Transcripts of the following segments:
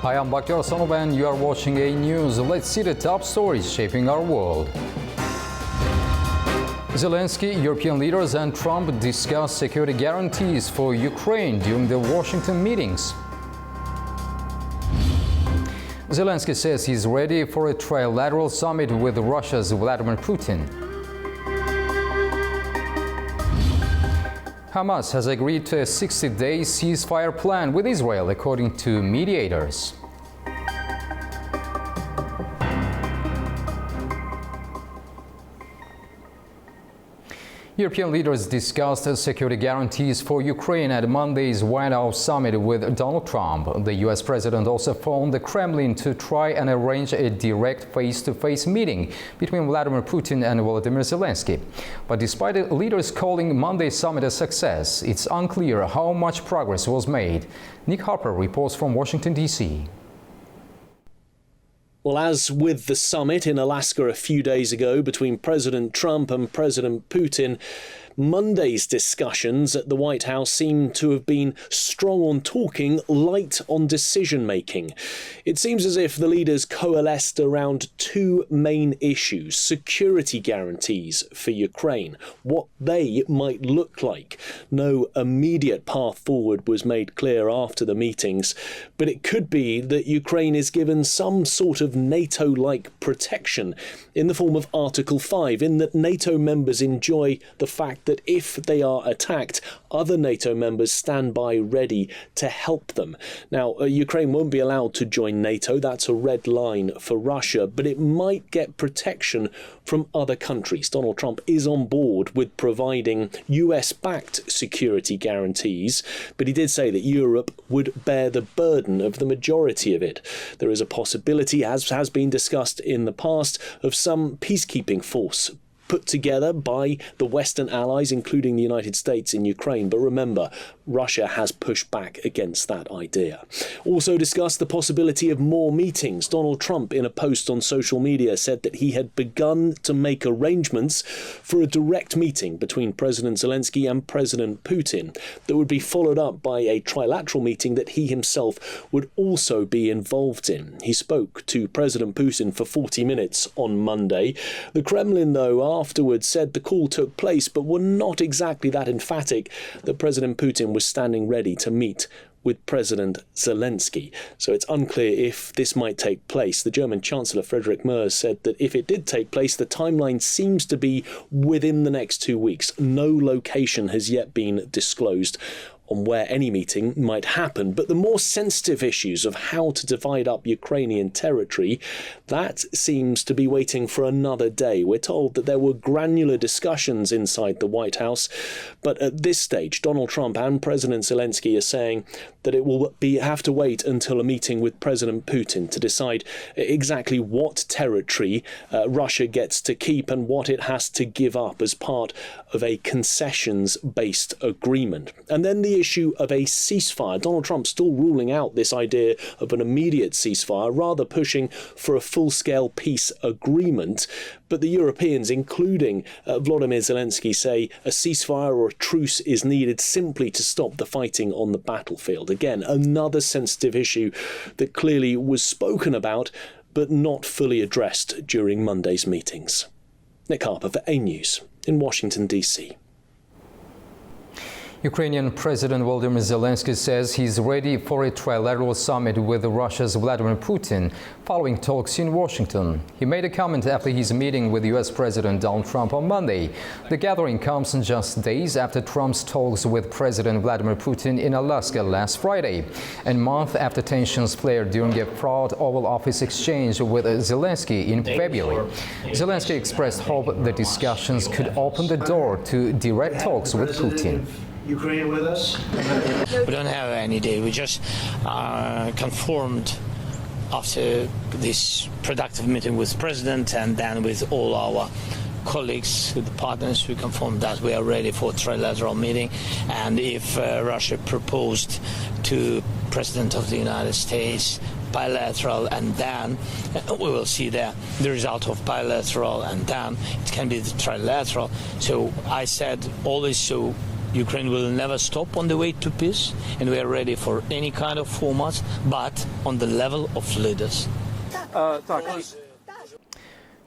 Hi, I'm Bakhtiar Sanov and you are watching A News. Let's see the top stories shaping our world. Zelenskyy, European leaders and Trump discuss security guarantees for Ukraine during the Washington meetings. Zelenskyy says he's ready for a trilateral summit with Russia's Vladimir Putin. Hamas has agreed to a 60-day ceasefire plan with Israel, according to mediators. European leaders discussed security guarantees for Ukraine at Monday's White House summit with Donald Trump. The U.S. president also phoned the Kremlin to try and arrange a direct face-to-face meeting between Vladimir Putin and Volodymyr Zelenskyy. But despite the leaders calling Monday's summit a success, it's unclear how much progress was made. Nick Harper reports from Washington, D.C. Well, as with the summit in Alaska a few days ago between President Trump and President Putin, Monday's discussions at the White House seem to have been strong on talking, light on decision-making. It seems as if the leaders coalesced around two main issues: security guarantees for Ukraine, what they might look like. No immediate path forward was made clear after the meetings, but it could be that Ukraine is given some sort of NATO-like protection in the form of Article 5, in that NATO members enjoy the fact that if they are attacked, other NATO members stand by ready to help them. Now, Ukraine won't be allowed to join NATO. That's a red line for Russia, but it might get protection from other countries. Donald Trump is on board with providing US-backed security guarantees, but he did say that Europe would bear the burden of the majority of it. There is a possibility, as has been discussed in the past, of some peacekeeping force put together by the Western allies, including the United States, in Ukraine. But remember, Russia has pushed back against that idea. Also discussed the possibility of more meetings. Donald Trump, in a post on social media, said that he had begun to make arrangements for a direct meeting between President Zelenskyy and President Putin that would be followed up by a trilateral meeting that he himself would also be involved in. He spoke to President Putin for 40 minutes on Monday. The Kremlin, though, afterwards said the call took place, but were not exactly that emphatic that President Putin was standing ready to meet with President Zelenskyy. So it's unclear if this might take place. The German Chancellor Friedrich Merz said that if it did take place, the timeline seems to be within the next 2 weeks. No location has yet been disclosed on where any meeting might happen. But the more sensitive issues of how to divide up Ukrainian territory, that seems to be waiting for another day. We're told that there were granular discussions inside the White House, but at this stage, Donald Trump and President Zelenskyy are saying that it will have to wait until a meeting with President Putin to decide exactly what territory Russia gets to keep and what it has to give up as part of a concessions-based agreement. And then the issue of a ceasefire. Donald Trump still ruling out this idea of an immediate ceasefire, rather pushing for a full-scale peace agreement. But the Europeans, including Volodymyr Zelenskyy, say a ceasefire or a truce is needed simply to stop the fighting on the battlefield. Again, another sensitive issue that clearly was spoken about, but not fully addressed during Monday's meetings. Nick Harper for A News in Washington, D.C. Ukrainian President Volodymyr Zelenskyy says he's ready for a trilateral summit with Russia's Vladimir Putin following talks in Washington. He made a comment after his meeting with U.S. President Donald Trump on Monday. The gathering comes just days after Trump's talks with President Vladimir Putin in Alaska last Friday, and a month after tensions flared during a fraught Oval Office exchange with Zelenskyy in February. Zelenskyy expressed hope the discussions could open the door to direct talks with Putin. Ukraine with us? We don't have any day. We just confirmed after this productive meeting with President and then with all our colleagues, with the partners, we confirmed that we are ready for a trilateral meeting. And if Russia proposed to President of the United States bilateral, and then we will see the result of bilateral, and then it can be the trilateral. So I said always, so Ukraine will never stop on the way to peace, and we are ready for any kind of format, but on the level of leaders.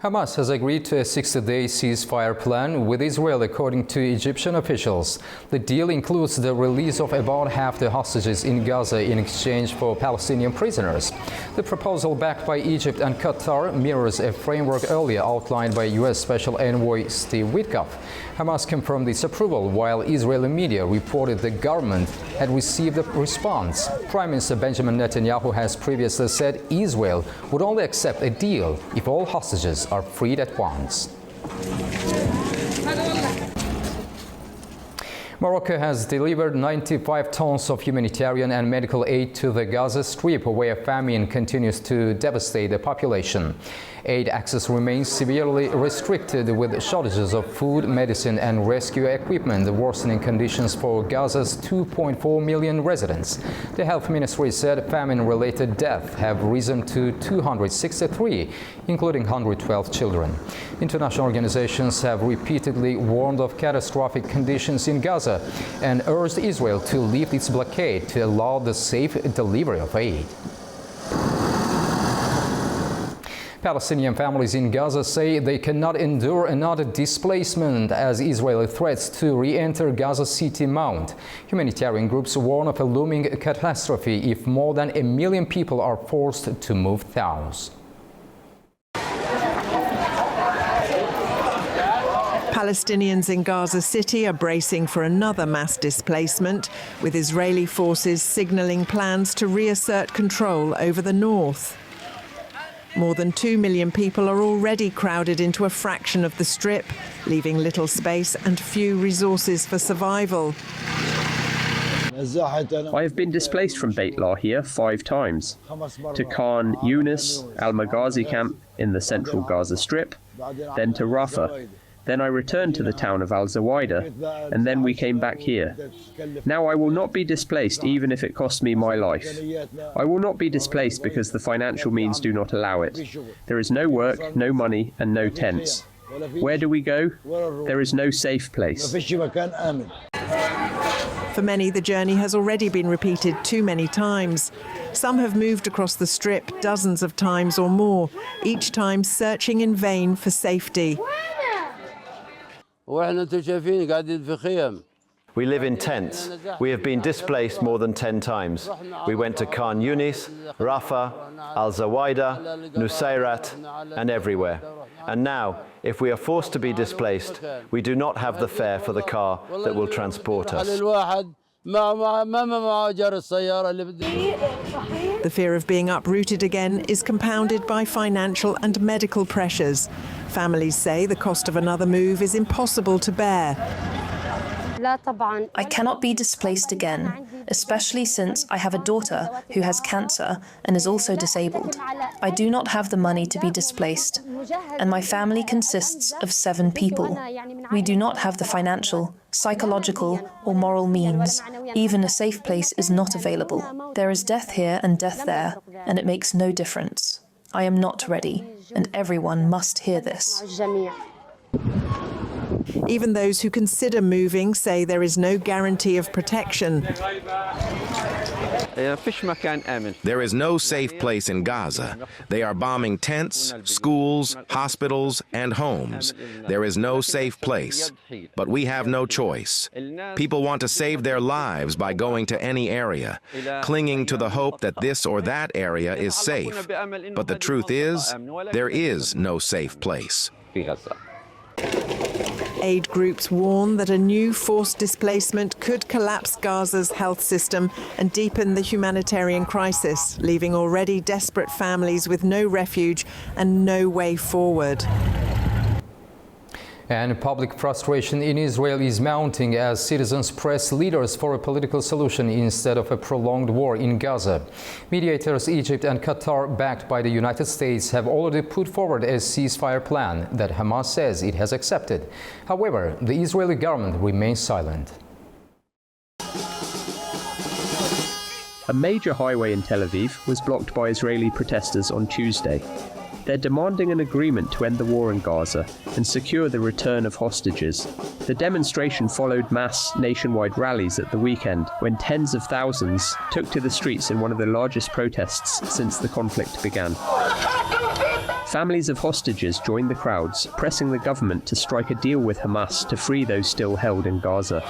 Hamas has agreed to a 60-day ceasefire plan with Israel, according to Egyptian officials. The deal includes the release of about half the hostages in Gaza in exchange for Palestinian prisoners. The proposal, backed by Egypt and Qatar, mirrors a framework earlier outlined by U.S. Special Envoy Steve Witkoff. Hamas confirmed its approval, while Israeli media reported the government had received a response. Prime Minister Benjamin Netanyahu has previously said Israel would only accept a deal if all hostages are freed at once. Morocco has delivered 95 tons of humanitarian and medical aid to the Gaza Strip, where famine continues to devastate the population. Aid access remains severely restricted, with shortages of food, medicine and rescue equipment worsening conditions for Gaza's 2.4 million residents. The health ministry said famine-related deaths have risen to 263, including 112 children. International organizations have repeatedly warned of catastrophic conditions in Gaza and urged Israel to lift its blockade to allow the safe delivery of aid. Palestinian families in Gaza say they cannot endure another displacement as Israeli threats to re-enter Gaza City mount. Humanitarian groups warn of a looming catastrophe if more than 1 million people are forced to move south. Palestinians in Gaza City are bracing for another mass displacement, with Israeli forces signalling plans to reassert control over the north. More than 2 million people are already crowded into a fraction of the Strip, leaving little space and few resources for survival. I have been displaced from Beit Lahia 5 times, to Khan Yunis al-Maghazi camp in the central Gaza Strip, then to Rafah. Then I returned to the town of Al-Zawaidah, and then we came back here. Now I will not be displaced even if it costs me my life. I will not be displaced because the financial means do not allow it. There is no work, no money, and no tents. Where do we go? There is no safe place. For many, the journey has already been repeated too many times. Some have moved across the Strip dozens of times or more, each time searching in vain for safety. We live in tents. We have been displaced more than 10 times. We went to Khan Yunis, Rafah, Al-Zawaidah, Nusayrat, and everywhere. And now, if we are forced to be displaced, we do not have the fare for the car that will transport us. The fear of being uprooted again is compounded by financial and medical pressures. Families say the cost of another move is impossible to bear. I cannot be displaced again, especially since I have a daughter who has cancer and is also disabled. I do not have the money to be displaced, and my family consists of 7 people. We do not have the financial, psychological, or moral means. Even a safe place is not available. There is death here and death there, and it makes no difference. I am not ready, and everyone must hear this. Even those who consider moving say there is no guarantee of protection. There is no safe place in Gaza. They are bombing tents, schools, hospitals, and homes. There is no safe place. But we have no choice. People want to save their lives by going to any area, clinging to the hope that this or that area is safe. But the truth is, there is no safe place. Aid groups warn that a new forced displacement could collapse Gaza's health system and deepen the humanitarian crisis, leaving already desperate families with no refuge and no way forward. And public frustration in Israel is mounting as citizens press leaders for a political solution instead of a prolonged war in Gaza. Mediators Egypt and Qatar, backed by the United States, have already put forward a ceasefire plan that Hamas says it has accepted. However, the Israeli government remains silent. A major highway in Tel Aviv was blocked by Israeli protesters on Tuesday. They're demanding an agreement to end the war in Gaza and secure the return of hostages. The demonstration followed mass nationwide rallies at the weekend when tens of thousands took to the streets in one of the largest protests since the conflict began. Families of hostages joined the crowds, pressing the government to strike a deal with Hamas to free those still held in Gaza.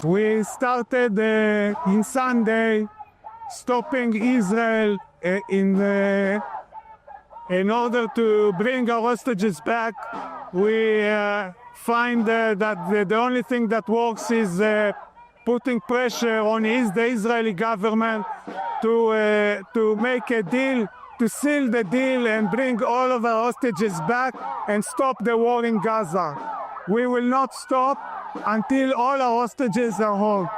We started in Sunday stopping Israel in order to bring our hostages back. We find that the only thing that works is putting pressure on the Israeli government to make a deal, to seal the deal and bring all of our hostages back and stop the war in Gaza. We will not stop until all our hostages are home.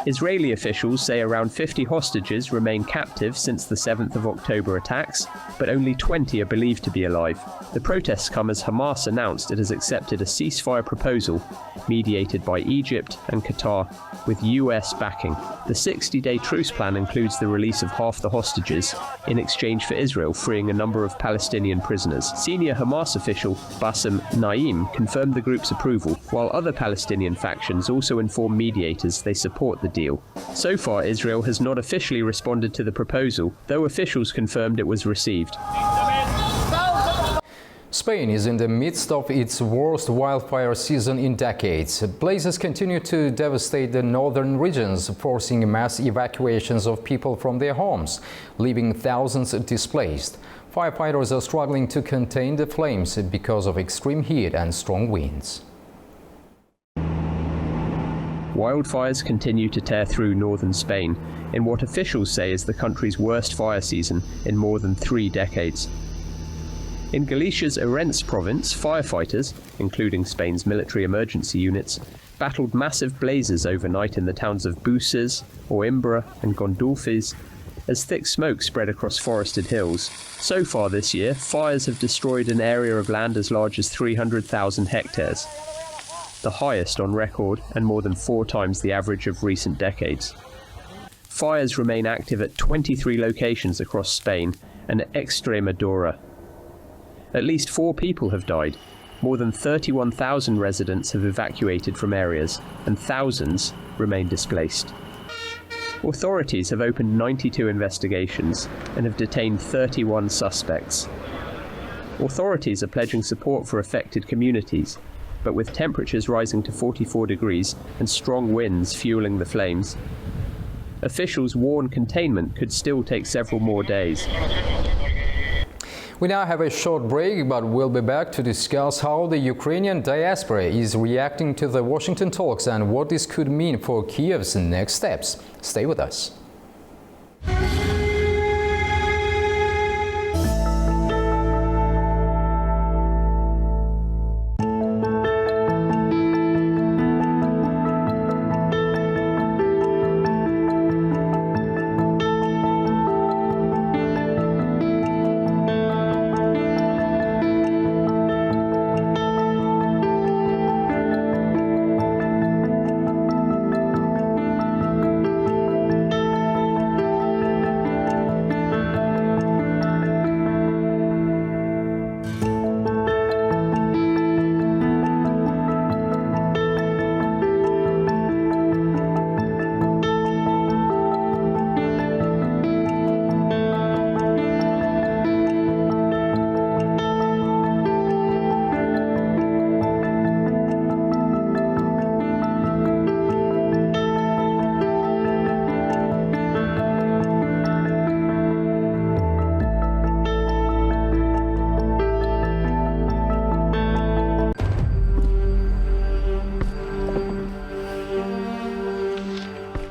Israeli officials say around 50 hostages remain captive since the 7th of October attacks, but only 20 are believed to be alive. The protests come as Hamas announced it has accepted a ceasefire proposal mediated by Egypt and Qatar with US backing. The 60-day truce plan includes the release of half the hostages in exchange for Israel freeing a number of Palestinian prisoners. Senior Hamas official Bassem Naim confirmed the group's approval, while other Palestinian factions also informed mediators they support the deal. So far, Israel has not officially responded to the proposal, though officials confirmed it was received. Spain is in the midst of its worst wildfire season in decades. Blazes continue to devastate the northern regions, forcing mass evacuations of people from their homes, leaving thousands displaced. Firefighters are struggling to contain the flames because of extreme heat and strong winds. Wildfires continue to tear through northern Spain in what officials say is the country's worst fire season in more than 3 decades. In Galicia's Orense province, firefighters, including Spain's military emergency units, battled massive blazes overnight in the towns of Buses, Oimbra and Gondolfes as thick smoke spread across forested hills. So far this year, fires have destroyed an area of land as large as 300,000 hectares, the highest on record and more than 4 times the average of recent decades. Fires remain active at 23 locations across Spain and at Extremadura. At least 4 people have died. More than 31,000 residents have evacuated from areas, and thousands remain displaced. Authorities have opened 92 investigations and have detained 31 suspects. Authorities are pledging support for affected communities, but with temperatures rising to 44 degrees and strong winds fueling the flames, officials warn containment could still take several more days. We now have a short break, but we'll be back to discuss how the Ukrainian diaspora is reacting to the Washington talks and what this could mean for Kyiv's next steps. Stay with us.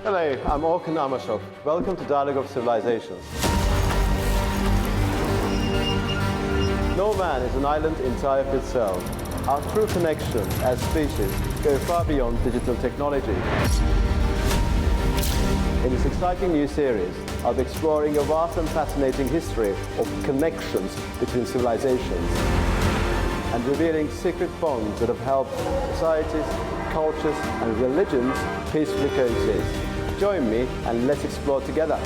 Hello, I'm Orkun Amashov. Welcome to Dialogue of Civilizations. No man is an island entire of itself. Our true connections as species go far beyond digital technology. In this exciting new series, I'll be exploring a vast and fascinating history of connections between civilizations and revealing secret bonds that have helped societies, cultures, and religions peacefully coexist. Join me and let's explore together.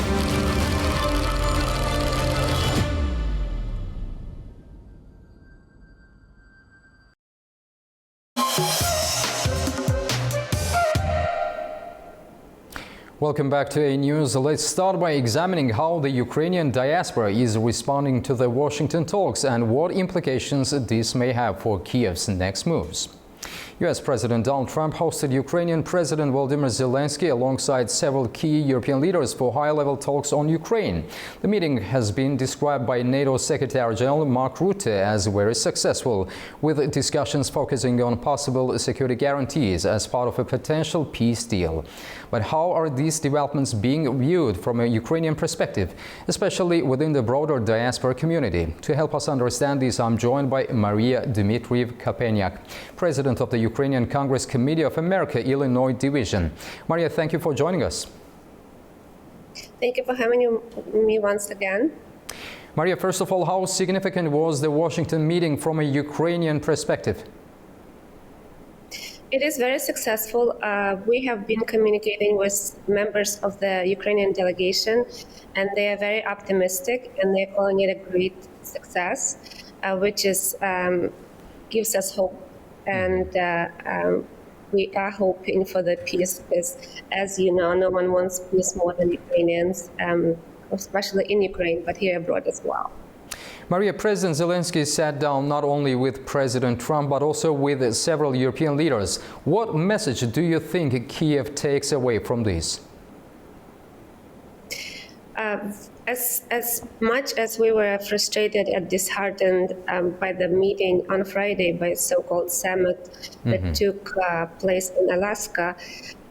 Welcome back to A News. Let's start by examining how the Ukrainian diaspora is responding to the Washington talks and what implications this may have for Kiev's next moves. U.S. President Donald Trump hosted Ukrainian President Volodymyr Zelenskyy alongside several key European leaders for high-level talks on Ukraine. The meeting has been described by NATO Secretary General Mark Rutte as very successful, with discussions focusing on possible security guarantees as part of a potential peace deal. But how are these developments being viewed from a Ukrainian perspective, especially within the broader diaspora community? To help us understand this, I'm joined by Maria Dmitriev-Kapenyak, President of the Ukrainian Congress Committee of America, Illinois Division. Maria, thank you for joining us. Thank you for having me once again. Maria, first of all, how significant was the Washington meeting from a Ukrainian perspective? It is very successful. We have been communicating with members of the Ukrainian delegation, and they are very optimistic, and they're calling it a great success, which is gives us hope. And we are hoping for the peace because, as you know, no one wants peace more than Ukrainians, especially in Ukraine, but here abroad as well. Maria, President Zelenskyy sat down not only with President Trump, but also with several European leaders. What message do you think Kiev takes away from this? As much as we were frustrated and disheartened by the meeting on Friday, by so-called summit that took place in Alaska,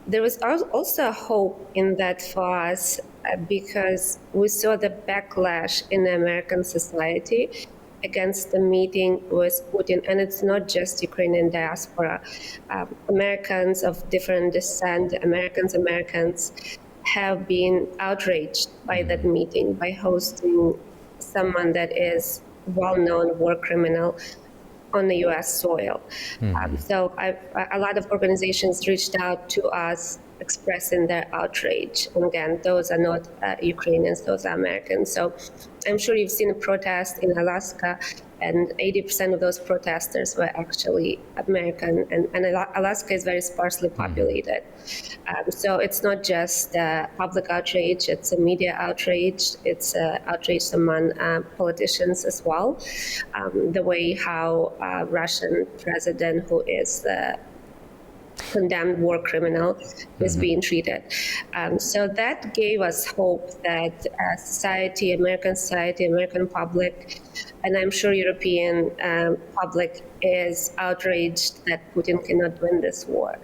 there was also hope in that for us because we saw the backlash in the American society against the meeting with Putin. And it's not just Ukrainian diaspora. Americans of different descent, Americans have been outraged by that meeting, by hosting someone that is well-known war criminal on the U.S. soil. So a lot of organizations reached out to us expressing their outrage. And again, those are not Ukrainians, those are Americans. So I'm sure you've seen a protest in Alaska, and 80% of those protesters were actually American, and Alaska is very sparsely populated. So it's not just public outrage, it's a media outrage, it's outrage among politicians as well. The way how Russian president, who is the condemned war criminal, is being treated. So that gave us hope that society, American public, and I'm sure European public is outraged that Putin cannot win this war.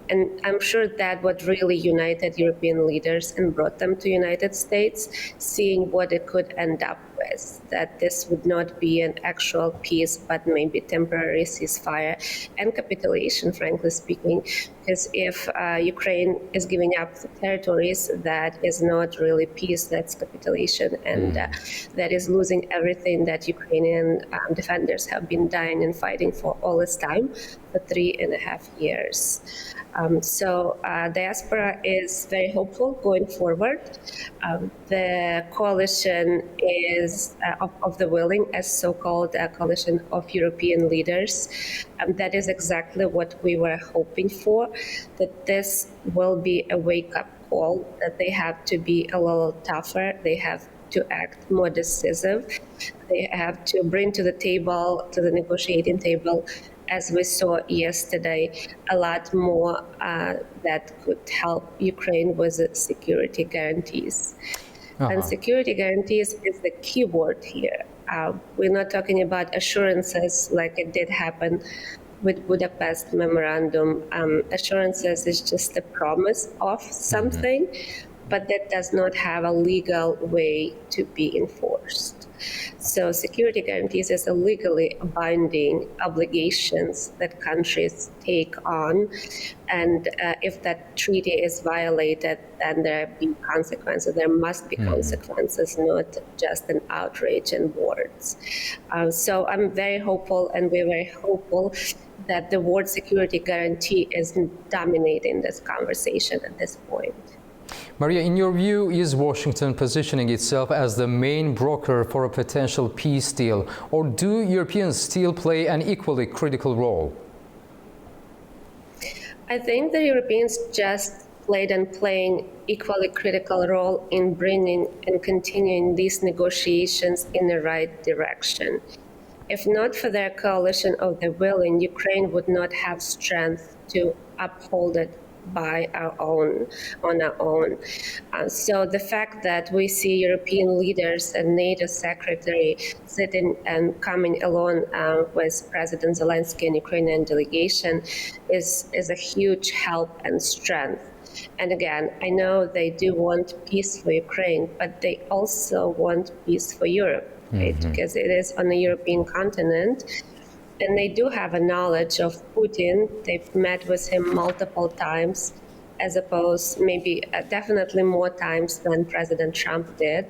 And I'm sure that what really united European leaders and brought them to United States, seeing what it could end up with, that this would not be an actual peace, but maybe temporary ceasefire and capitulation, frankly speaking, because if Ukraine is giving up territories, that is not really peace, that's capitulation, and that is losing everything that Ukrainian defenders have been dying and fighting for all this time, for 3.5 years. So diaspora is very hopeful going forward. The coalition is of the willing, as so-called coalition of European leaders. That is exactly what we were hoping for, that this will be a wake-up call, that they have to be a little tougher, they have to act more decisive, they have to bring to the table, to the negotiating table, as we saw yesterday, a lot more that could help Ukraine with security guarantees. And security guarantees is the key word here. We're not talking about assurances like it did happen with Budapest Memorandum. Assurances is just a promise of something, but that does not have a legal way to be enforced. So security guarantees is a legally binding obligations that countries take on. And if that treaty is violated, then there be consequences. There must be consequences, not just an outrage and words. So I'm very hopeful, and we're very hopeful that the word security guarantee is dominating this conversation at this point. Maria, in your view, is Washington positioning itself as the main broker for a potential peace deal, or do Europeans still play an equally critical role? I think the Europeans just played and playing equally critical role in bringing and continuing these negotiations in the right direction. If not for their coalition of the willing, Ukraine would not have strength to uphold it on our own. So the fact that we see European leaders and NATO secretary sitting and coming along with President Zelenskyy and Ukrainian delegation is a huge help and strength. And again, I know they do want peace for Ukraine, but they also want peace for Europe, right? Because it is on the European continent. And they do have a knowledge of Putin. They've met with him multiple times, as opposed maybe definitely more times than President Trump did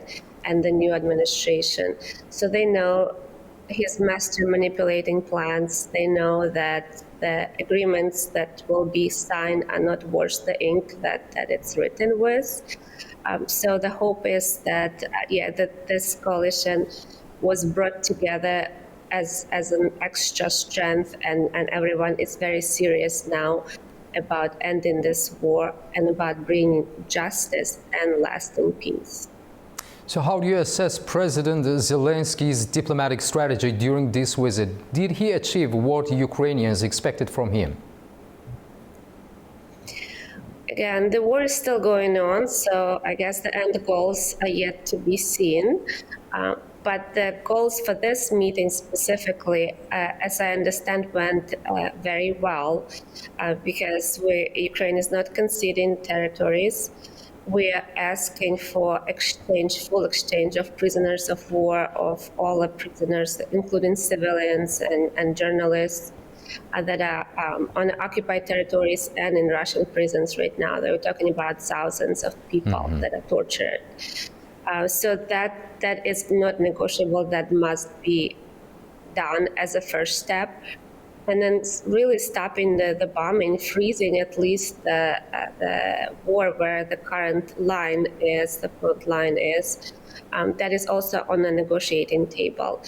and the new administration. So they know his master manipulating plans. They know that the agreements that will be signed are not worth the ink that it's written with. So the hope is that, that this coalition was brought together as an extra strength, and everyone is very serious now about ending this war and about bringing justice and lasting peace. So how do you assess President Zelensky's diplomatic strategy during this visit? Did he achieve what Ukrainians expected from him? Again, the war is still going on, so I guess the end goals are yet to be seen. But the goals for this meeting specifically, as I understand, went very well because Ukraine is not conceding territories. We are asking for full exchange of prisoners of war, of all the prisoners, including civilians and journalists that are on occupied territories and in Russian prisons right now. They were talking about thousands of people that are tortured. So that is not negotiable. That must be done as a first step. And then really stopping the bombing, freezing at least the war where the current line is, the front line is. That is also on the negotiating table.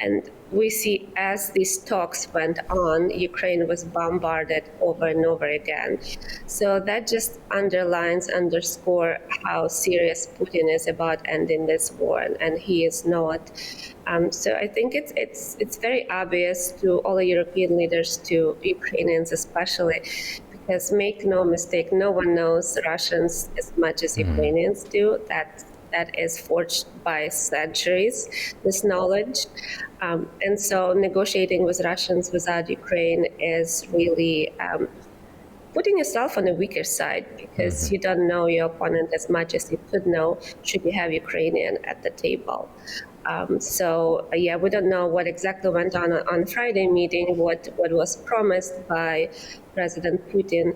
And we see as these talks went on, Ukraine was bombarded over and over again. So that just underscore how serious Putin is about ending this war, and he is not. So I think it's very obvious to all the European leaders, to Ukrainians especially, because make no mistake, no one knows Russians as much as Ukrainians do. That is forged by centuries, this knowledge. And so negotiating with Russians without Ukraine is really putting yourself on the weaker side, because you don't know your opponent as much as you could know should you have Ukrainian at the table. We don't know what exactly went on Friday meeting, what was promised by President Putin,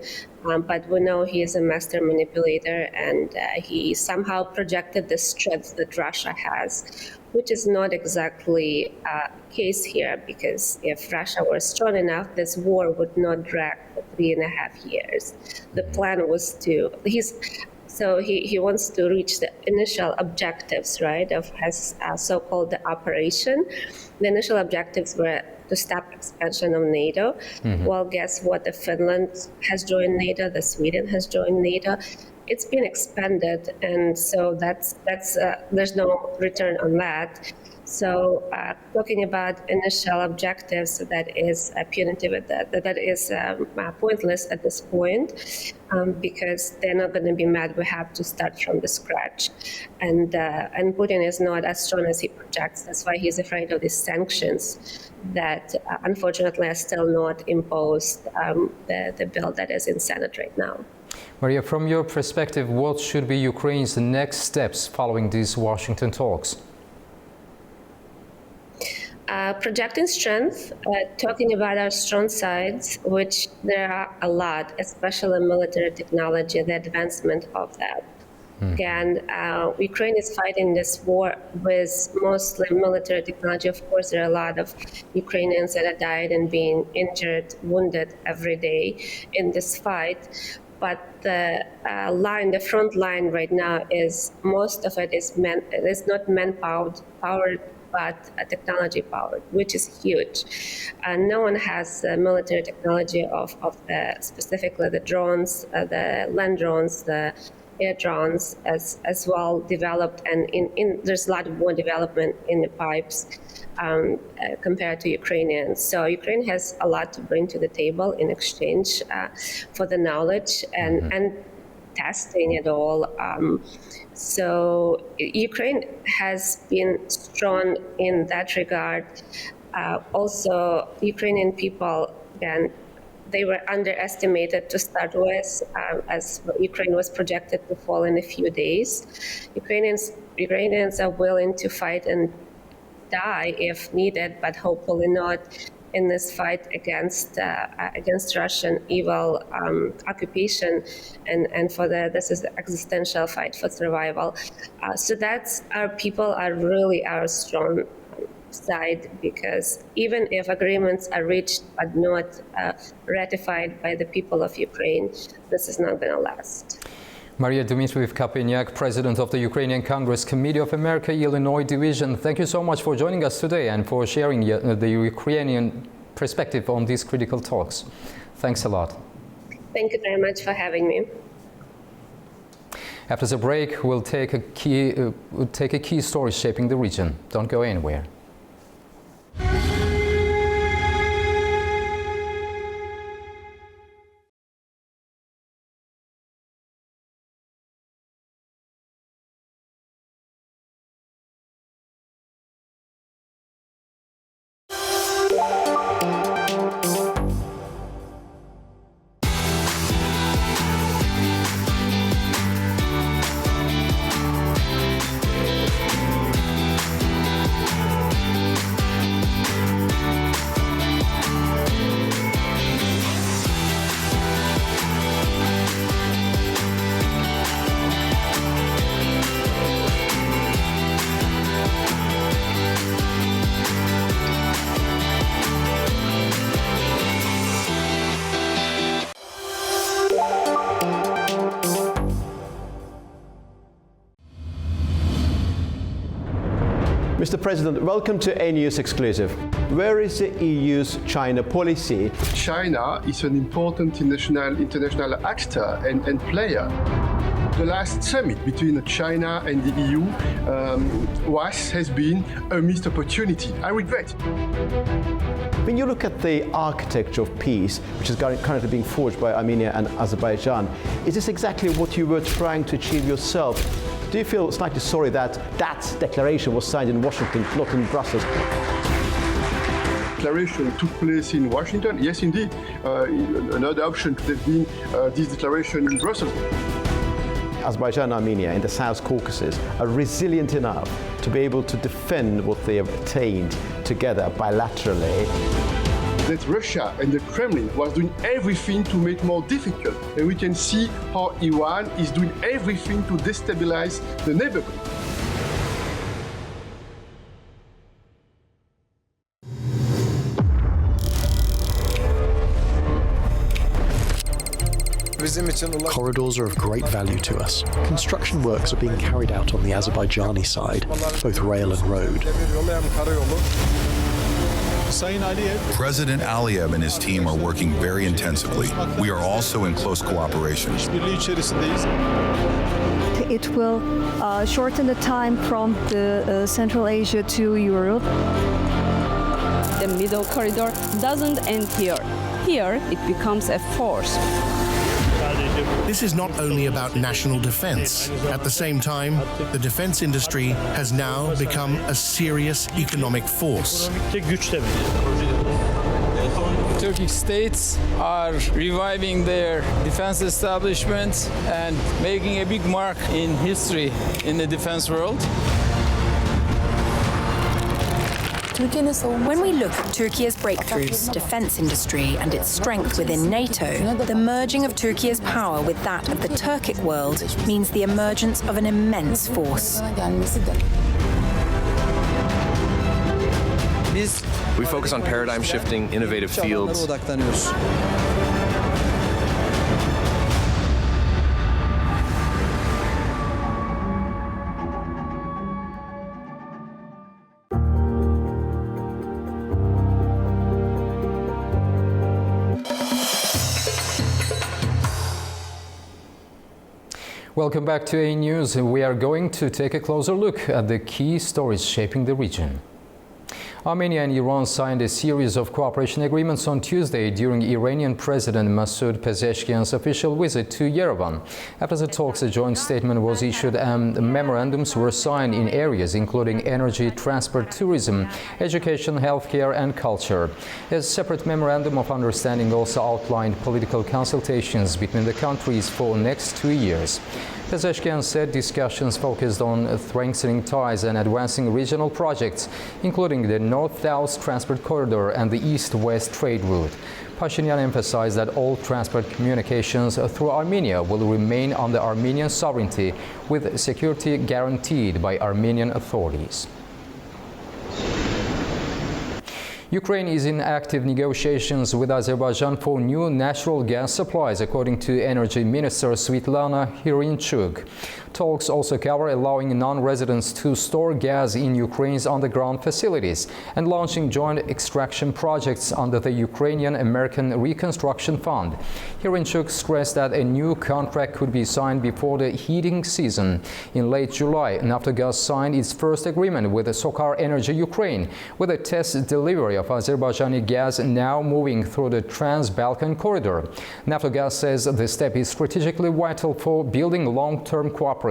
but we know he is a master manipulator, and he somehow projected the strength that Russia has, which is not exactly the case here, because if Russia were strong enough, this war would not drag for 3.5 years. The plan was he wants to reach the initial objectives, right, of his so-called the operation. The initial objectives were to stop expansion of NATO. Well, guess what? The Finland has joined NATO. The Sweden has joined NATO. It's been expanded, and so that's there's no return on that. So talking about initial objectives, that is punitive, that is pointless at this point, because they're not going to be met. We have to start from the scratch. And Putin is not as strong as he projects. That's why he's afraid of these sanctions that unfortunately are still not imposed, the bill that is in Senate right now. Maria, from your perspective, what should be Ukraine's next steps following these Washington talks? Projecting strength, talking about our strong sides, which there are a lot, especially military technology, the advancement of that. Again, Ukraine is fighting this war with mostly military technology. Of course, there are a lot of Ukrainians that are died and being injured, wounded every day in this fight. But the front line right now is, most of it is not man-powered but technology powered, which is huge. And no one has military technology of specifically the drones, the land drones, the air drones as well developed, and there's a lot more development in the pipes compared to Ukrainians. So Ukraine has a lot to bring to the table in exchange for the knowledge and testing it all. So Ukraine has been strong in that regard. Also, Ukrainian people, again, they were underestimated to start with, as Ukraine was projected to fall in a few days. Ukrainians are willing to fight and die if needed, but hopefully not in this fight against Russian evil occupation, and this is the existential fight for survival. So that's our people are really our strong side, because even if agreements are reached but not ratified by the people of Ukraine, this is not going to last. Maria Dmitriev-Kapeniak, President of the Ukrainian Congress Committee of America Illinois Division, thank you so much for joining us today and for sharing the Ukrainian perspective on these critical talks. Thanks a lot. Thank you very much for having me. After the break, we'll take a key story shaping the region. Don't go anywhere. Mr. President, welcome to A News Exclusive. Where is the EU's China policy? China is an important international actor and player. The last summit between China and the EU has been a missed opportunity. I regret. When you look at the architecture of peace, which is currently being forged by Armenia and Azerbaijan, is this exactly what you were trying to achieve yourself? Do you feel slightly sorry that that declaration was signed in Washington, not in Brussels? Declaration took place in Washington. Yes, indeed. Another option could have been this declaration in Brussels. Azerbaijan and Armenia in the South Caucasus are resilient enough to be able to defend what they have attained together bilaterally. That Russia and the Kremlin was doing everything to make it more difficult. And we can see how Iran is doing everything to destabilize the neighborhood. Corridors are of great value to us. Construction works are being carried out on the Azerbaijani side, both rail and road. President Aliyev and his team are working very intensively. We are also in close cooperation. It will shorten the time from the Central Asia to Europe. The middle corridor doesn't end here. Here, it becomes a force. This is not only about national defense. At the same time, the defense industry has now become a serious economic force. Turkish states are reviving their defense establishments and making a big mark in history in the defense world. When we look at Turkey's breakthroughs, defense industry and its strength within NATO, the merging of Turkey's power with that of the Turkic world means the emergence of an immense force. We focus on paradigm-shifting, innovative fields. Welcome back to A News. We are going to take a closer look at the key stories shaping the region. Armenia and Iran signed a series of cooperation agreements on Tuesday during Iranian President Masoud Pezeshkian's official visit to Yerevan. After the talks, a joint statement was issued and memorandums were signed in areas including energy, transport, tourism, education, healthcare and culture. A separate memorandum of understanding also outlined political consultations between the countries for the next 2 years. Pezeshkian said discussions focused on strengthening ties and advancing regional projects, including the North-South Transport Corridor and the East-West trade route. Pashinyan emphasized that all transport communications through Armenia will remain under Armenian sovereignty, with security guaranteed by Armenian authorities. Ukraine is in active negotiations with Azerbaijan for new natural gas supplies, according to Energy Minister Svitlana Hryntchuk. Talks also cover allowing non-residents to store gas in Ukraine's underground facilities and launching joint extraction projects under the Ukrainian-American Reconstruction Fund. Hryntchuk stressed that a new contract could be signed before the heating season. In late July, Naftogaz signed its first agreement with Socar Energy Ukraine, with a test delivery of Azerbaijani gas now moving through the Trans-Balkan corridor. Naftogaz says the step is strategically vital for building long-term cooperation.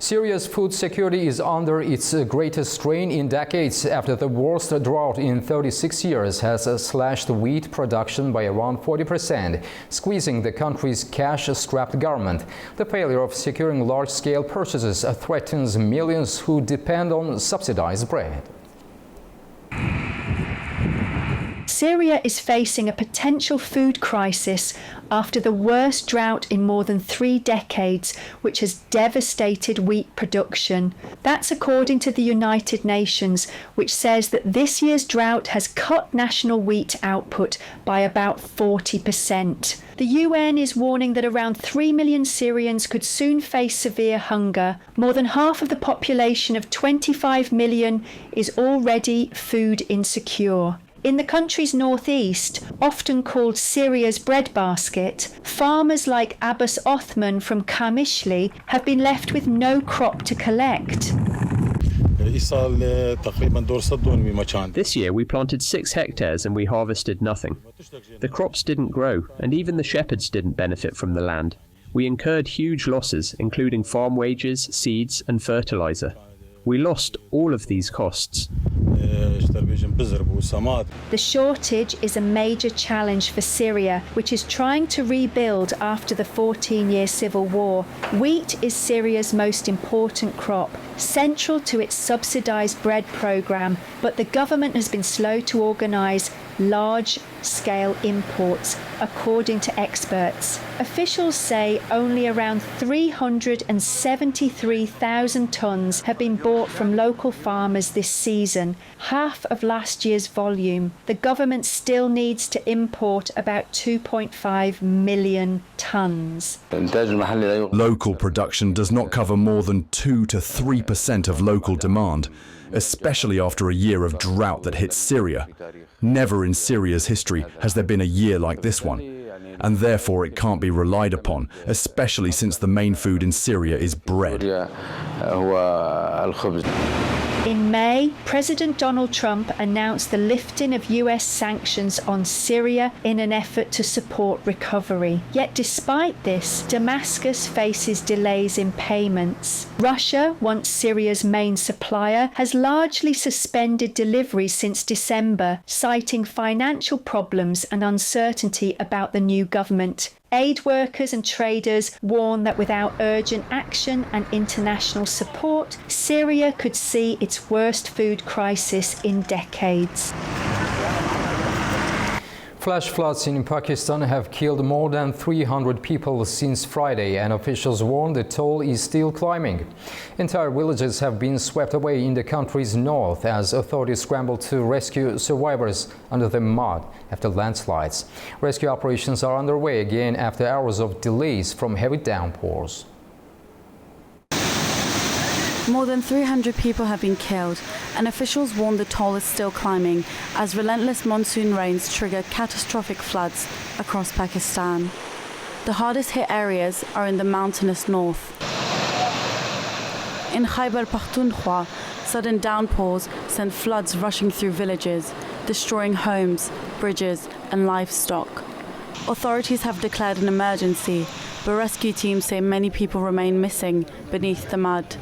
Syria's food security is under its greatest strain in decades after the worst drought in 36 years has slashed wheat production by around 40%, squeezing the country's cash-strapped government. The failure of securing large-scale purchases threatens millions who depend on subsidized bread. Syria is facing a potential food crisis after the worst drought in more than 3 decades, which has devastated wheat production. That's according to the United Nations, which says that this year's drought has cut national wheat output by about 40%. The UN is warning that around 3 million Syrians could soon face severe hunger. More than half of the population of 25 million is already food insecure. In the country's northeast, often called Syria's breadbasket, farmers like Abbas Othman from Kamishli have been left with no crop to collect. This year we planted 6 hectares and we harvested nothing. The crops didn't grow, and even the shepherds didn't benefit from the land. We incurred huge losses, including farm wages, seeds and fertilizer. We lost all of these costs. The shortage is a major challenge for Syria, which is trying to rebuild after the 14-year civil war. Wheat is Syria's most important crop, central to its subsidized bread program, but the government has been slow to organize large-scale imports, according to experts. Officials say only around 373,000 tons have been bought from local farmers this season, half of last year's volume. The government still needs to import about 2.5 million tons. Local production does not cover more than 2 to 3% of local demand, especially after a year of drought that hit Syria. Never in Syria's history has there been a year like this one, and therefore it can't be relied upon, especially since the main food in Syria is bread. In May, President Donald Trump announced the lifting of US sanctions on Syria in an effort to support recovery. Yet despite this, Damascus faces delays in payments. Russia, once Syria's main supplier, has largely suspended deliveries since December, citing financial problems and uncertainty about the new government. Aid workers and traders warn that without urgent action and international support, Syria could see its worst food crisis in decades. Flash floods in Pakistan have killed more than 300 people since Friday, and officials warn the toll is still climbing. Entire villages have been swept away in the country's north as authorities scramble to rescue survivors under the mud after landslides. Rescue operations are underway again after hours of delays from heavy downpours. More than 300 people have been killed, and officials warn the toll is still climbing as relentless monsoon rains trigger catastrophic floods across Pakistan. The hardest hit areas are in the mountainous north. In Khyber Pakhtunkhwa, sudden downpours sent floods rushing through villages, destroying homes, bridges, and livestock. Authorities have declared an emergency, but rescue teams say many people remain missing beneath the mud.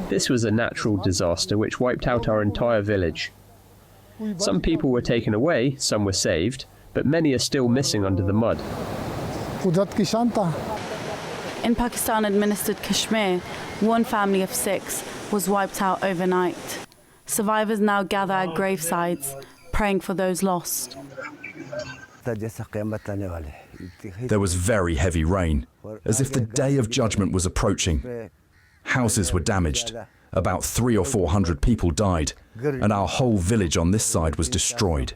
This was a natural disaster which wiped out our entire village. Some people were taken away, some were saved, but many are still missing under the mud. In Pakistan-administered Kashmir, one family of 6 was wiped out overnight. Survivors now gather at gravesides, praying for those lost. There was very heavy rain, as if the day of judgment was approaching. Houses were damaged, about 300 or 400 people died, and our whole village on this side was destroyed.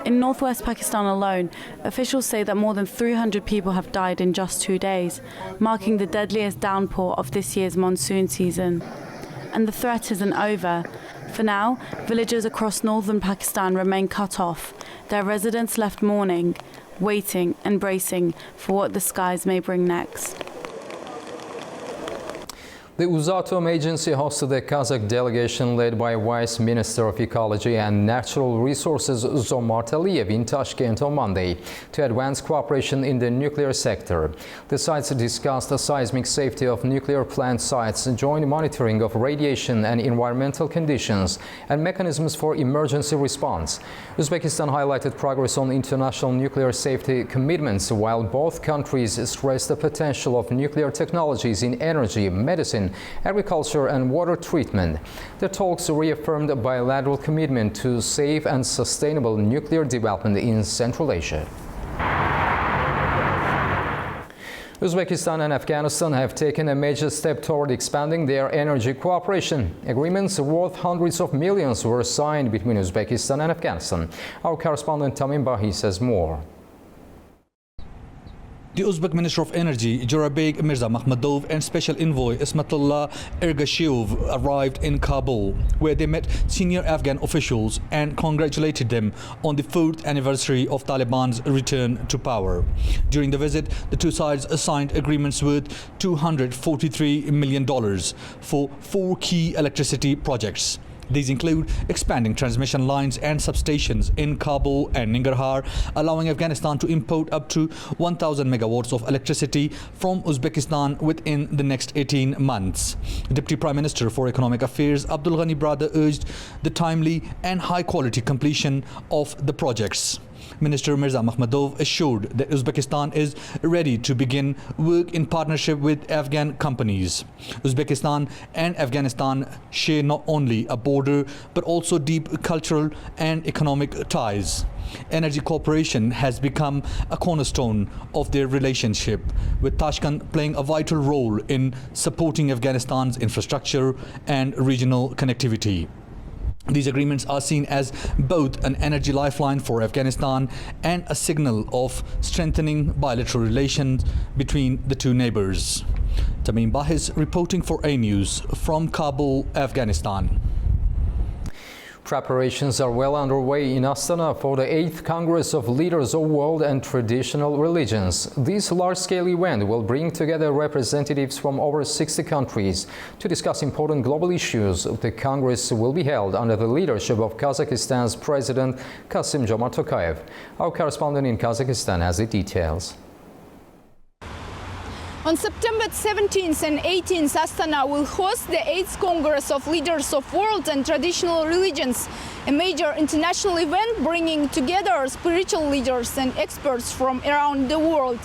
In northwest Pakistan alone, officials say that more than 300 people have died in just 2 days, marking the deadliest downpour of this year's monsoon season. And the threat isn't over. For now, villagers across northern Pakistan remain cut off, their residents left mourning, waiting and bracing for what the skies may bring next. The Uzatom agency hosted a Kazakh delegation led by Vice Minister of Ecology and Natural Resources Zomart Aliyev in Tashkent on Monday to advance cooperation in the nuclear sector. The sides discussed the seismic safety of nuclear plant sites, joint monitoring of radiation and environmental conditions, and mechanisms for emergency response. Uzbekistan highlighted progress on international nuclear safety commitments, while both countries stressed the potential of nuclear technologies in energy, medicine, agriculture and water treatment. The talks reaffirmed a bilateral commitment to safe and sustainable nuclear development in Central Asia. Uzbekistan and Afghanistan have taken a major step toward expanding their energy cooperation. Agreements worth hundreds of millions were signed between Uzbekistan and Afghanistan. Our correspondent Tamim Bahi says more. The Uzbek Minister of Energy, Jorabek Mirza-Makhmadov, and Special Envoy Ismatullah Ergashev arrived in Kabul, where they met senior Afghan officials and congratulated them on the 4th anniversary of Taliban's return to power. During the visit, the two sides signed agreements worth $243 million for 4 key electricity projects. These include expanding transmission lines and substations in Kabul and Nangarhar, allowing Afghanistan to import up to 1,000 megawatts of electricity from Uzbekistan within the next 18 months. Deputy Prime Minister for Economic Affairs Abdul Ghani Brada urged the timely and high-quality completion of the projects. Minister Mirza Makhmadov assured that Uzbekistan is ready to begin work in partnership with Afghan companies. Uzbekistan and Afghanistan share not only a border but also deep cultural and economic ties. Energy cooperation has become a cornerstone of their relationship, with Tashkent playing a vital role in supporting Afghanistan's infrastructure and regional connectivity. These agreements are seen as both an energy lifeline for Afghanistan and a signal of strengthening bilateral relations between the two neighbors. Tamim Bahis reporting for A News from Kabul, Afghanistan. Preparations are well underway in Astana for the 8th Congress of Leaders of World and Traditional Religions. This large-scale event will bring together representatives from over 60 countries to discuss important global issues. The Congress will be held under the leadership of Kazakhstan's President Kassym-Jomart Tokayev. Our correspondent in Kazakhstan has the details. On September 17th and 18th, Astana will host the 8th Congress of Leaders of World and Traditional Religions, a major international event bringing together spiritual leaders and experts from around the world.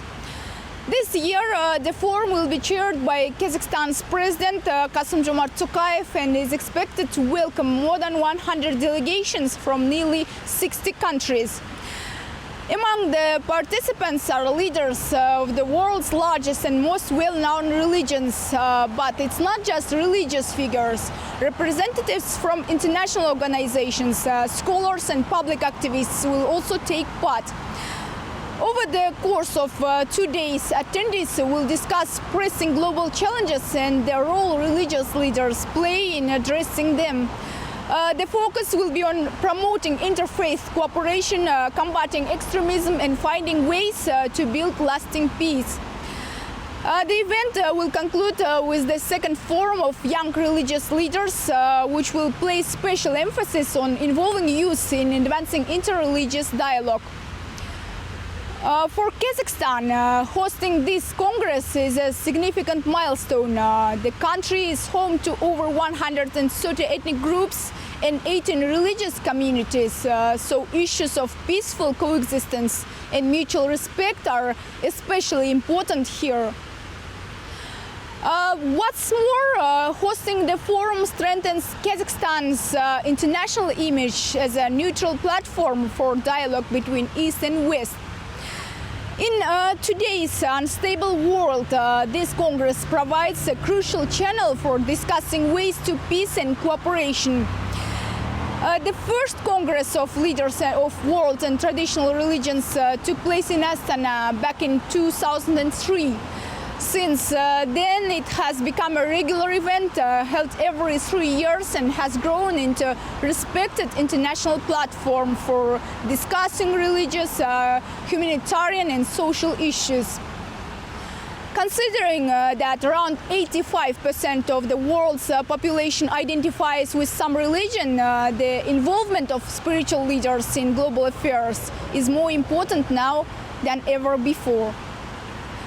This year, the forum will be chaired by Kazakhstan's President Kassym-Jomart Tokayev and is expected to welcome more than 100 delegations from nearly 60 countries. Among the participants are leaders of the world's largest and most well-known religions, but it's not just religious figures. Representatives from international organizations, scholars and public activists will also take part. Over the course of 2 days, attendees will discuss pressing global challenges and the role religious leaders play in addressing them. The focus will be on promoting interfaith cooperation, combating extremism and finding ways to build lasting peace. The event will conclude with the second forum of young religious leaders, which will place special emphasis on involving youth in advancing inter-religious dialogue. For Kazakhstan, hosting this Congress is a significant milestone. The country is home to over 130 ethnic groups and 18 religious communities, so issues of peaceful coexistence and mutual respect are especially important here. What's more, hosting the forum strengthens Kazakhstan's international image as a neutral platform for dialogue between East and West. In today's unstable world, this Congress provides a crucial channel for discussing ways to peace and cooperation. The first Congress of Leaders of World and Traditional Religions took place in Astana back in 2003. Since then, it has become a regular event held every 3 years and has grown into a respected international platform for discussing religious, humanitarian and social issues. Considering that around 85% of the world's population identifies with some religion, the involvement of spiritual leaders in global affairs is more important now than ever before.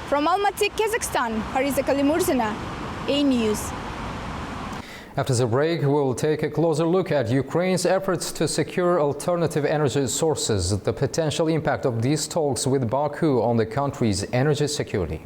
From Almaty, Kazakhstan, Hariza Kalimurzina, A News. After the break, we will take a closer look at Ukraine's efforts to secure alternative energy sources, the potential impact of these talks with Baku on the country's energy security.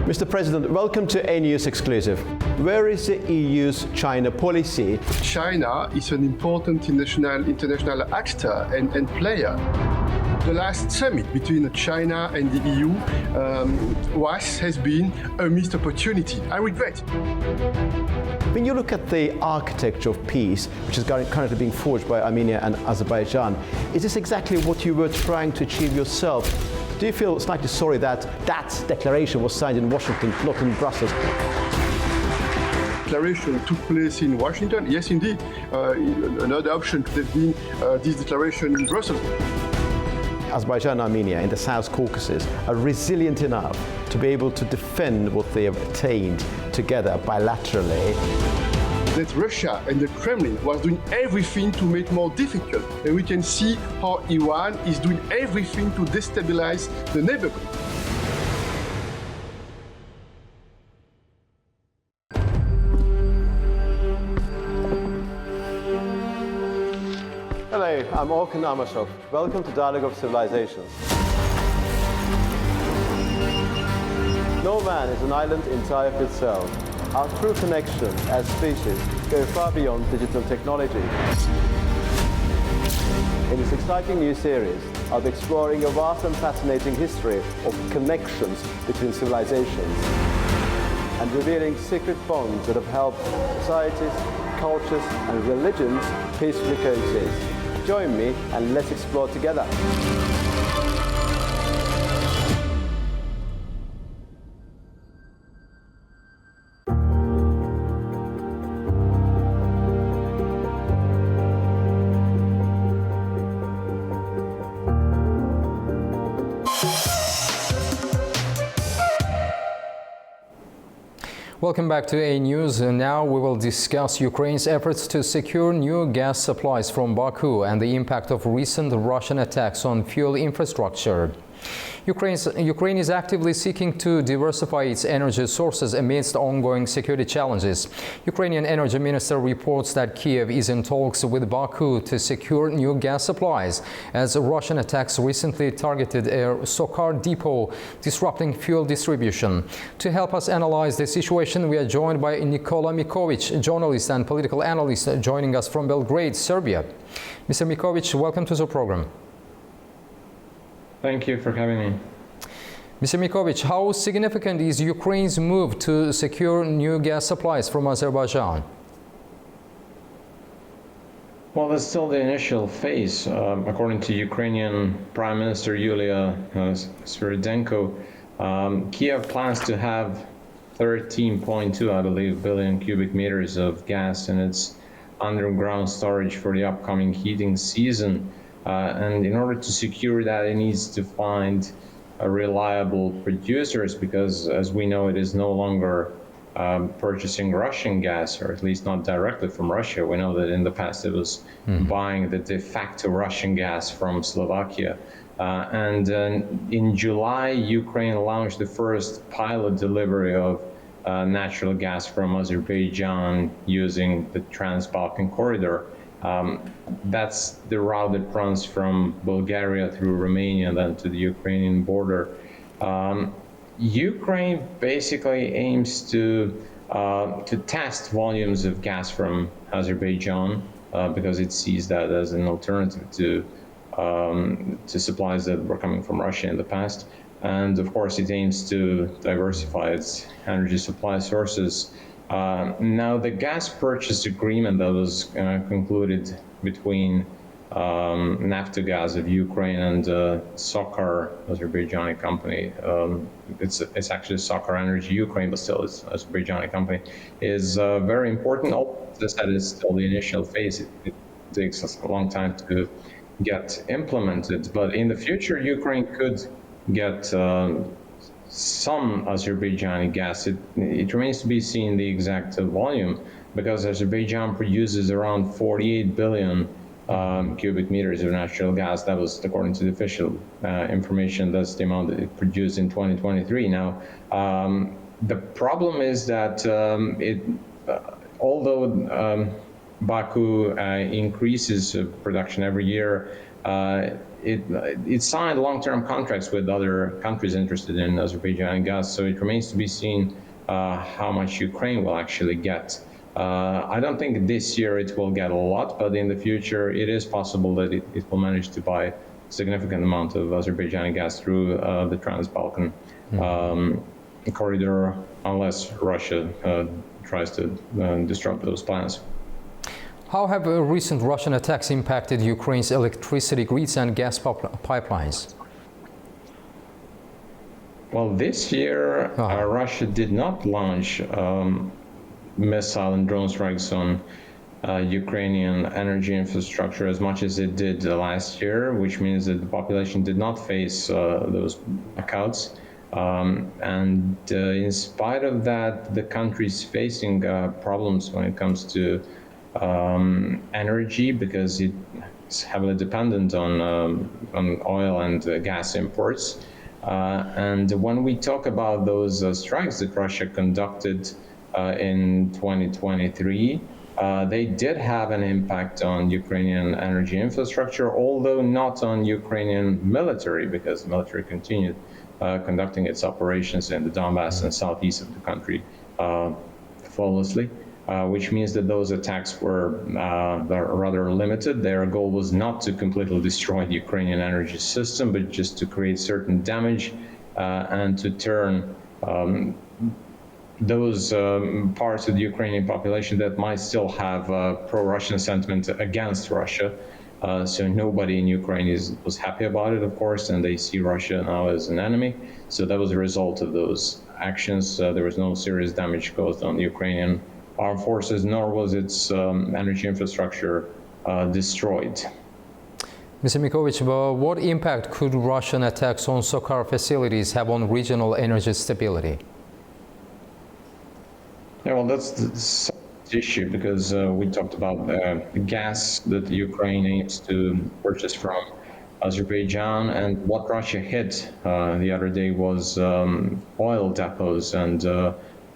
Mr. President, welcome to A News Exclusive. Where is the EU's China policy? China is an important international actor and player. The last summit between China and the EU has been a missed opportunity. I regret. When you look at the architecture of peace, which is currently being forged by Armenia and Azerbaijan, is this exactly what you were trying to achieve yourself? Do you feel slightly sorry that that declaration was signed in Washington, not in Brussels? Declaration took place in Washington. Yes, indeed. Another option could have been this declaration in Brussels. Azerbaijan and Armenia in the South Caucasus are resilient enough to be able to defend what they have attained together bilaterally. That Russia and the Kremlin was doing everything to make it more difficult. And we can see how Iran is doing everything to destabilize the neighborhood. Hello, I'm Orkun Amashov. Welcome to Dialogue of Civilizations. No man is an island entire of itself. Our true connection as species go far beyond digital technology. In this exciting new series, I'll be exploring a vast and fascinating history of connections between civilizations and revealing secret bonds that have helped societies, cultures and religions peacefully coexist. Join me and let's explore together. Welcome back to A News. Now we will discuss Ukraine's efforts to secure new gas supplies from Baku and the impact of recent Russian attacks on fuel infrastructure. Ukraine is actively seeking to diversify its energy sources amidst ongoing security challenges. Ukrainian Energy Minister reports that Kiev is in talks with Baku to secure new gas supplies as Russian attacks recently targeted a Sochar depot, disrupting fuel distribution. To help us analyze the situation, we are joined by Nikola Mikovic, journalist and political analyst, joining us from Belgrade, Serbia. Mr. Mikovic, welcome to the program. Thank you for having me. Mr. Mikovic, how significant is Ukraine's move to secure new gas supplies from Azerbaijan? Well, that's still the initial phase. According to Ukrainian Prime Minister Yulia Sviridenko, Kiev plans to have 13.2, I believe, billion cubic meters of gas in its underground storage for the upcoming heating season. And in order to secure that, it needs to find reliable producers because, as we know, it is no longer purchasing Russian gas, or at least not directly from Russia. We know that in the past it was buying the de facto Russian gas from Slovakia. And in July, Ukraine launched the first pilot delivery of natural gas from Azerbaijan using the Trans-Balkan corridor. That's the route that runs from Bulgaria through Romania, then to the Ukrainian border. Ukraine basically aims to test volumes of gas from Azerbaijan because it sees that as an alternative to supplies that were coming from Russia in the past. And of course, it aims to diversify its energy supply sources. Now, the gas purchase agreement that was concluded between Naftogaz of Ukraine and Sochar, Azerbaijani company, it's actually Sochar Energy Ukraine, but still it's an Azerbaijani company, is very important. As I said, it's still the initial phase. It takes us a long time to get implemented, but in the future, Ukraine could get some Azerbaijani gas. It remains to be seen the exact volume because Azerbaijan produces around 48 billion cubic meters of natural gas. That was according to the official information. That's the amount that it produced in 2023. Now, the problem is that although Baku increases production every year, it signed long-term contracts with other countries interested in Azerbaijani gas, so it remains to be seen how much Ukraine will actually get. I don't think this year it will get a lot, but in the future it is possible that it will manage to buy a significant amount of Azerbaijani gas through the Trans-Balkan corridor, unless Russia tries to disrupt those plans. How have recent Russian attacks impacted Ukraine's electricity grids and gas pipelines? Well, this year, Russia did not launch missile and drone strikes on Ukrainian energy infrastructure as much as it did last year, which means that the population did not face those blackouts. And in spite of that, the country is facing problems when it comes to energy because it's heavily dependent on oil and gas imports. And when we talk about those strikes that Russia conducted in 2023, they did have an impact on Ukrainian energy infrastructure, although not on Ukrainian military, because the military continued conducting its operations in the Donbass and southeast of the country flawlessly. Which means that those attacks were rather limited. Their goal was not to completely destroy the Ukrainian energy system, but just to create certain damage and to turn those parts of the Ukrainian population that might still have pro-Russian sentiment against Russia. So nobody in Ukraine was happy about it, of course, and they see Russia now as an enemy. So that was a result of those actions. There was no serious damage caused on the Ukrainian armed forces, nor was its energy infrastructure destroyed. Mr. Mikovic, what impact could Russian attacks on Sochar facilities have on regional energy stability? Yeah, well, that's the issue, because we talked about the gas that Ukraine aims to purchase from Azerbaijan, and what Russia hit the other day was oil depots and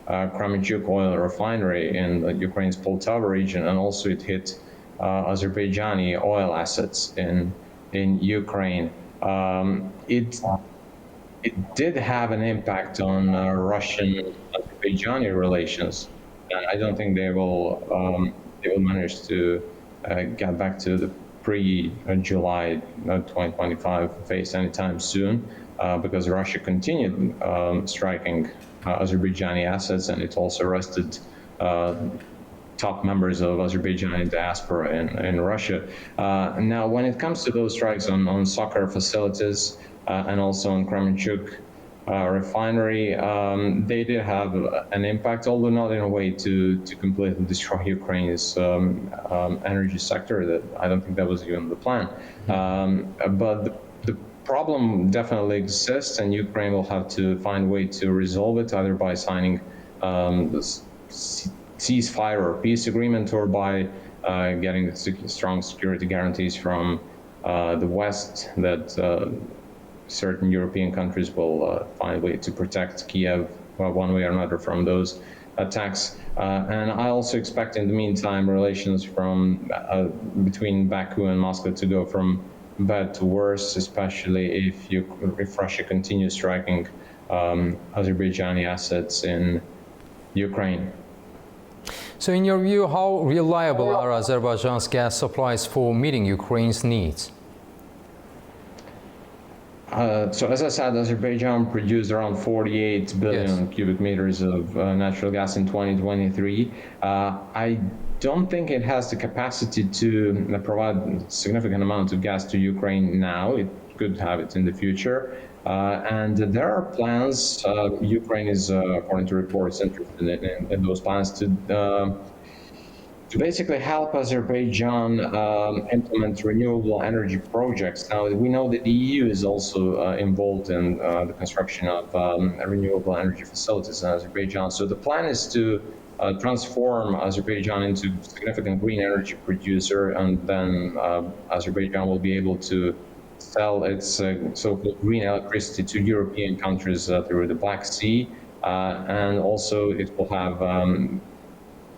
Kremenchuk oil refinery in Ukraine's Poltava region, and also it hit Azerbaijani oil assets in Ukraine. It did have an impact on Russian-Azerbaijani relations, and I don't think they will manage to get back to the pre-July 2025 phase anytime soon, because Russia continued striking Azerbaijani assets, and it also arrested top members of Azerbaijani diaspora in Russia. Now, when it comes to those strikes on soccer facilities and also on Kremenchuk refinery, they did have an impact, although not in a way to completely destroy Ukraine's energy sector. That I don't think that was even the plan. But the problem definitely exists, and Ukraine will have to find a way to resolve it, either by signing this ceasefire or peace agreement, or by getting strong security guarantees from the West that certain European countries will find a way to protect Kiev one way or another from those attacks. And I also expect, in the meantime, relations between Baku and Moscow to go from bad to worse, especially if Russia continues striking Azerbaijani assets in Ukraine. So in your view, how reliable are Azerbaijan's gas supplies for meeting Ukraine's needs? So as I said, Azerbaijan produced around 48 billion cubic meters of natural gas in 2023. I don't think it has the capacity to provide a significant amount of gas to Ukraine now. It could have it in the future. And there are plans, Ukraine is, according to reports, interested in those plans to basically help Azerbaijan implement renewable energy projects. Now, we know that the EU is also involved in the construction of renewable energy facilities in Azerbaijan. So the plan is to transform Azerbaijan into a significant green energy producer, and then Azerbaijan will be able to sell its so-called green electricity to European countries through the Black Sea, and also it will have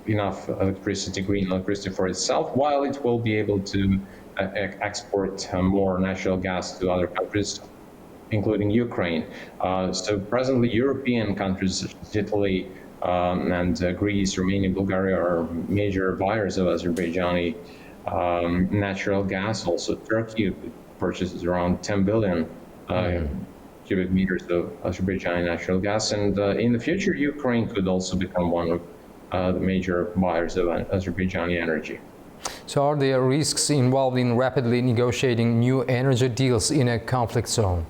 enough green electricity for itself, while it will be able to export more natural gas to other countries, including Ukraine. So presently, European countries such as Italy and Greece, Romania, Bulgaria are major buyers of Azerbaijani natural gas. Also, Turkey purchases around 10 billion cubic meters of Azerbaijani natural gas. And in the future, Ukraine could also become one of the major buyers of Azerbaijani energy. So are there risks involved in rapidly negotiating new energy deals in a conflict zone?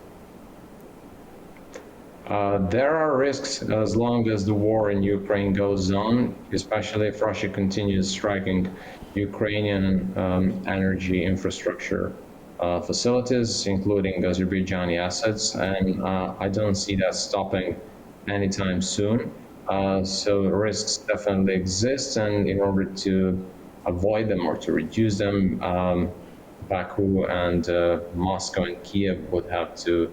There are risks as long as the war in Ukraine goes on, especially if Russia continues striking Ukrainian energy infrastructure facilities, including Azerbaijani assets, and I don't see that stopping anytime soon. So risks definitely exist, and in order to avoid them or to reduce them, Baku and Moscow and Kiev would have to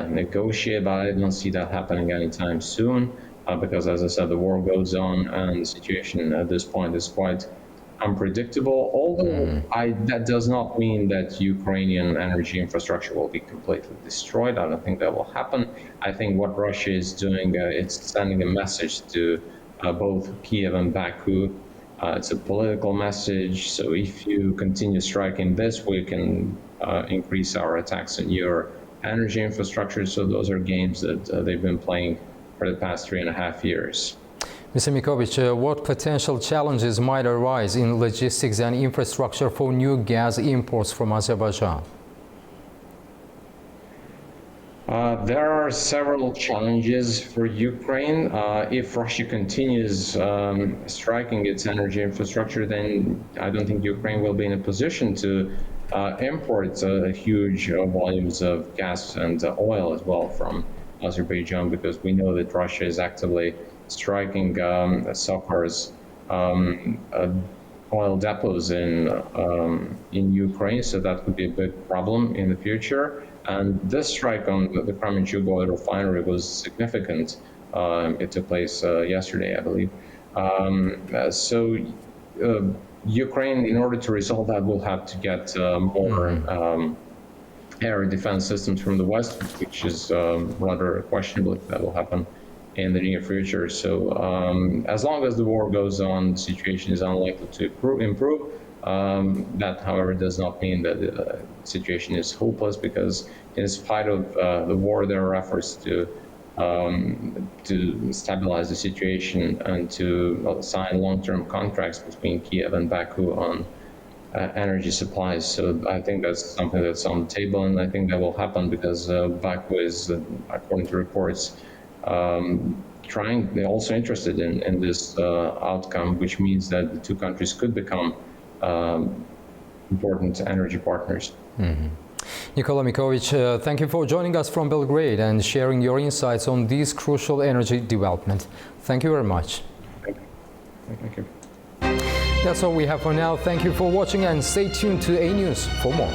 negotiate, but I don't see that happening anytime soon, because, as I said, the war goes on, and the situation at this point is quite unpredictable. Although that does not mean that Ukrainian energy infrastructure will be completely destroyed. I don't think that will happen. I think what Russia is doing, it's sending a message to both Kiev and Baku. It's a political message. So if you continue striking this, we can increase our attacks on your energy infrastructure. So those are games that they've been playing for the past 3.5 years. Mr. Mikovic, what potential challenges might arise in logistics and infrastructure for new gas imports from Azerbaijan? There are several challenges for Ukraine. If Russia continues striking its energy infrastructure, then I don't think Ukraine will be in a position to import huge volumes of gas and oil as well from Azerbaijan, because we know that Russia is actively striking Sakar's oil depots in Ukraine, so that could be a big problem in the future. And this strike on the Kremenchuk oil refinery was significant. It took place yesterday, I believe. Ukraine, in order to resolve that, will have to get more air defense systems from the West, which is rather questionable if that will happen in the near future. So as long as the war goes on, the situation is unlikely to improve. That, however, does not mean that the situation is hopeless, because in spite of the war, there are efforts to stabilize the situation and to sign long-term contracts between Kiev and Baku on energy supplies. So I think that's something that's on the table, and I think that will happen because Baku is, according to reports, they're also interested in this outcome, which means that the two countries could become important energy partners. Nikola Mikovic, thank you for joining us from Belgrade and sharing your insights on this crucial energy development. Thank you very much. Thank you. That's all we have for now. Thank you for watching and stay tuned to A News for more.